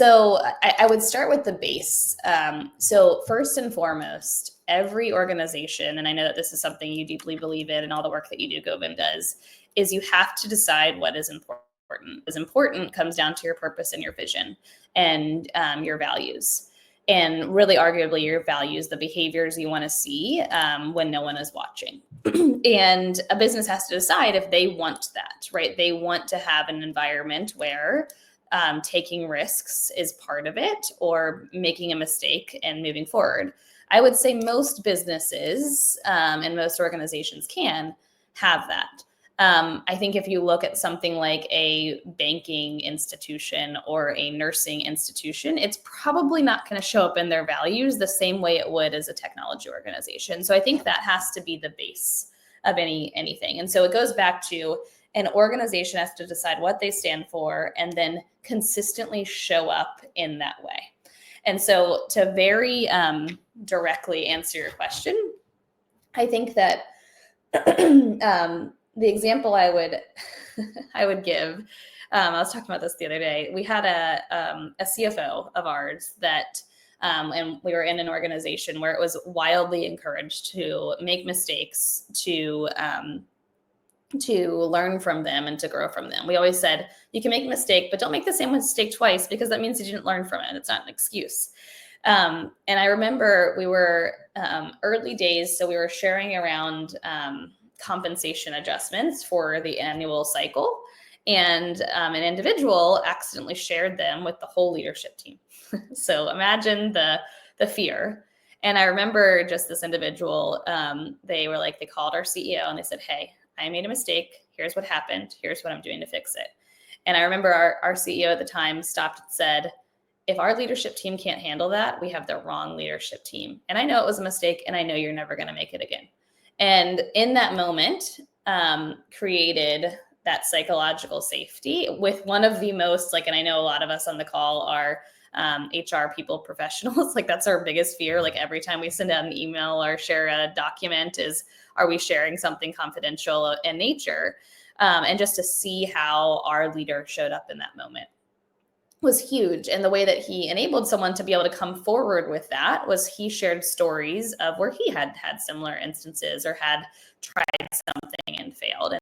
So I would start with the base. So first and foremost, every organization, and I know that this is something you deeply believe in and all the work that you do, Govind, does, is you have to decide what is important. As important comes down to your purpose and your vision and your values. And really, arguably, your values, the behaviors you want to see when no one is watching. And a business has to decide if they want that, right? They want to have an environment where taking risks is part of it, or making a mistake and moving forward. I would say most businesses and most organizations can have that. I think if you look at something like a banking institution or a nursing institution, it's probably not going to show up in their values the same way it would as a technology organization. So I think that has to be the base of anything. And so it goes back to an organization has to decide what they stand for and then consistently show up in that way. And so to very directly answer your question, I think that the example I would give, I was talking about this the other day. We had a CFO of ours that, and we were in an organization where it was wildly encouraged to make mistakes, to learn from them and to grow from them. We always said, you can make a mistake, but don't make the same mistake twice, because that means you didn't learn from it. It's not an excuse. And I remember we were early days, so we were sharing around compensation adjustments for the annual cycle. And an individual accidentally shared them with the whole leadership team. So imagine the fear. And I remember just this individual, they called our CEO and they said, hey, I made a mistake. Here's what happened. Here's what I'm doing to fix it. And I remember our CEO at the time stopped and said, if our leadership team can't handle that, we have the wrong leadership team. And I know it was a mistake, and I know you're never going to make it again. And in that moment, created that psychological safety with one of the most, and I know a lot of us on the call are HR people professionals. That's our biggest fear. Every time we send out an email or share a document is, are we sharing something confidential in nature? And just to see how our leader showed up in that moment was huge. And the way that he enabled someone to be able to come forward with that was he shared stories of where he had similar instances or had tried something and failed.